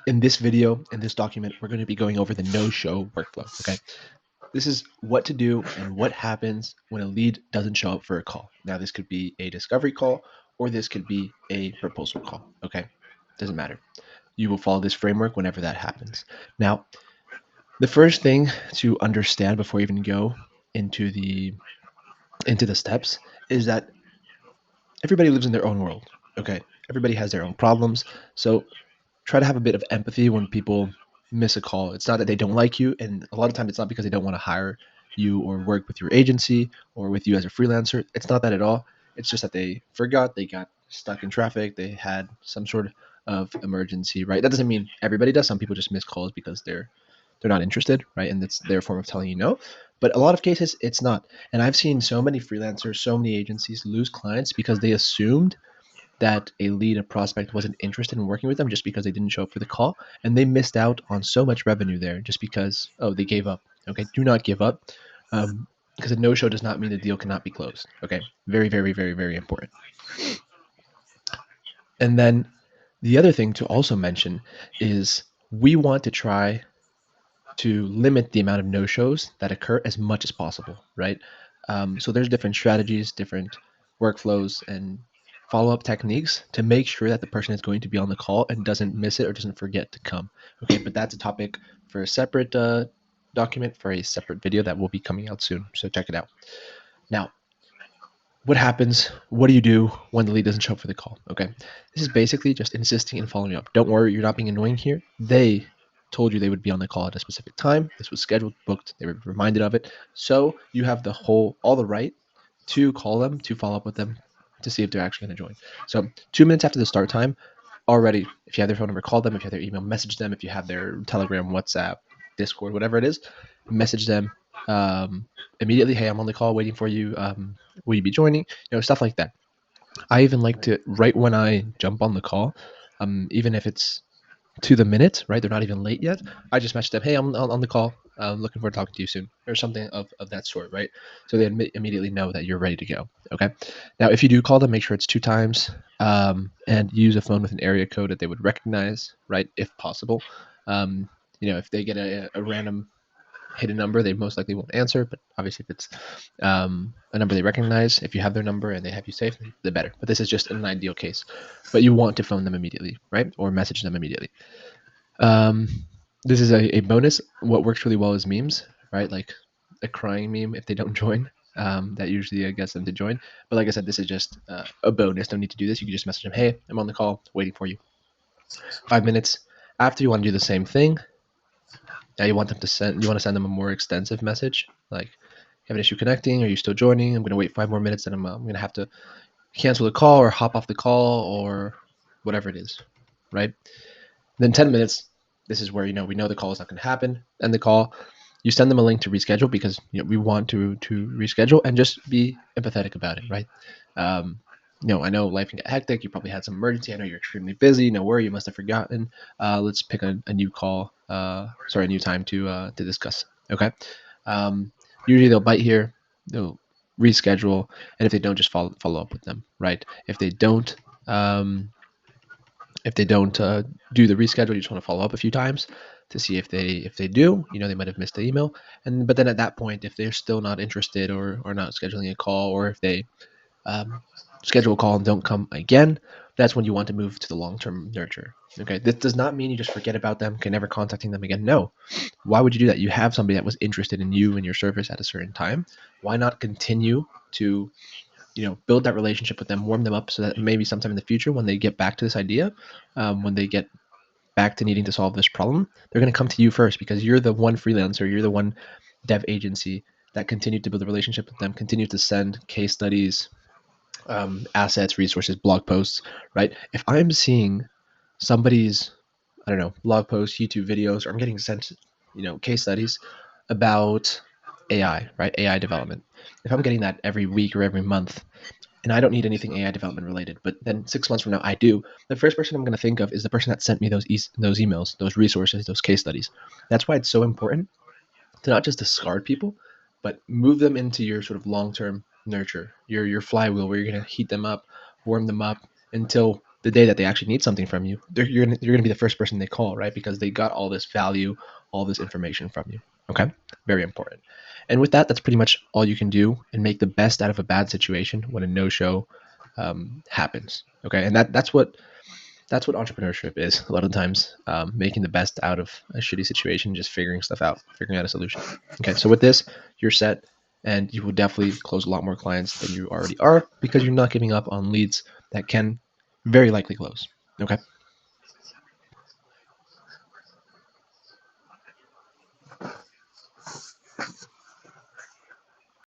In this video, in this document, we're going to be going over the no-show workflow. Okay, this is what to do and what happens when a lead doesn't show up for a call. Now, this could be a discovery call or this could be a proposal call. Okay, doesn't matter. You will follow this framework whenever that happens. Now, the first thing to understand before you even go into the steps is that everybody lives in their own world. Okay, everybody has their own problems. So try to have a bit of empathy when people miss a call. It's not that they don't like you, and a lot of times it's not because they don't want to hire you or work with your agency or with you as a freelancer. It's not that at all. It's just that they forgot, they got stuck in traffic, they had some sort of emergency, right? That doesn't mean everybody does. Some people just miss calls because they're not interested, right? And that's their form of telling you no. But a lot of cases it's not. And I've seen so many freelancers, so many agencies lose clients because they assumed that a lead, a prospect wasn't interested in working with them just because they didn't show up for the call, and they missed out on so much revenue there just because they gave up. Okay, do not give up, because a no-show does not mean the deal cannot be closed. Okay, very, very, very, very important. And then the other thing to also mention is we want to try to limit the amount of no-shows that occur as much as possible, right? So there's different strategies, different workflows, and follow-up techniques to make sure that the person is going to be on the call and doesn't miss it or doesn't forget to come. Okay, but that's a topic for a separate document for a separate video that will be coming out soon. So check it out. Now, what happens? What do you do when the lead doesn't show up for the call? Okay, this is basically just insisting and following up. Don't worry, you're not being annoying here. They told you they would be on the call at a specific time. This was scheduled, booked. They were reminded of it. So you have all the right to call them, to follow up with them, to see if they're actually going to join. So 2 minutes after the start time, already, if you have their phone number, call them. If you have their email, message them. If you have their Telegram, WhatsApp, Discord, whatever it is, message them immediately. Hey, I'm on the call waiting for you. Will you be joining? Stuff like that. I even like to, right when I jump on the call, even if it's to the minute, right? They're not even late yet. I just message them, hey, I'm on the call. Looking forward to talking to you soon, or something of that sort, right? So they immediately know that you're ready to go. Okay. Now, if you do call them, make sure it's 2 times, and use a phone with an area code that they would recognize, right? If possible. If they get a random hidden number, they most likely won't answer. But obviously, if it's a number they recognize, if you have their number and they have you saved, the better. But this is just an ideal case. But you want to phone them immediately, right? Or message them immediately. Um, this is a bonus. What works really well is memes, right? Like a crying meme if they don't join. That usually gets them to join. But like I said, this is just a bonus. Don't need to do this. You can just message them, hey, I'm on the call, waiting for you. 5 minutes after, you want to do the same thing. Now you want to send them a more extensive message, like, you have an issue connecting, are you still joining? I'm going to wait 5 more minutes, and I'm going to have to cancel the call or hop off the call or whatever it is, right? Then 10 minutes, this is where we know the call is not going to happen. End the call. You send them a link to reschedule because we want to reschedule, and just be empathetic about it, right? I know life can get hectic. You probably had some emergency. I know you're extremely busy. No worry, you must have forgotten. Let's pick a new call. A new time to discuss. Okay. Usually they'll bite here. They'll reschedule, and if they don't, just follow up with them, right? If they don't, do the reschedule, you just want to follow up a few times to see if they do. They might have missed the email, but then at that point, if they're still not interested or not scheduling a call, or if they schedule a call and don't come again, that's when you want to move to the long-term nurture. Okay, this does not mean you just forget about them, can never contacting them again. No. Why would you do that? You have somebody that was interested in you and your service at a certain time. Why not continue to build that relationship with them, warm them up, so that maybe sometime in the future, when they get back to this idea, when they get back to needing to solve this problem, they're going to come to you first, because you're the one freelancer, you're the one dev agency that continued to build a relationship with them, continued to send case studies, assets, resources, blog posts, right? If I'm seeing somebody's, I don't know, blog posts, YouTube videos, or I'm getting sent, case studies about AI, right? AI development. If I'm getting that every week or every month, and I don't need anything AI development related, but then 6 months from now I do, the first person I'm going to think of is the person that sent me those emails, those resources, those case studies. That's why it's so important to not just discard people, but move them into your sort of long-term nurture, your flywheel, where you're going to heat them up, warm them up until the day that they actually need something from you, you're gonna be the first person they call, right? Because they got all this value, all this information from you. Okay, very important. And with that, that's pretty much all you can do and make the best out of a bad situation when a no-show happens. Okay, and that's what entrepreneurship is. A lot of times, making the best out of a shitty situation, just figuring stuff out, figuring out a solution. Okay, so with this, you're set, and you will definitely close a lot more clients than you already are because you're not giving up on leads that can very likely close. Okay.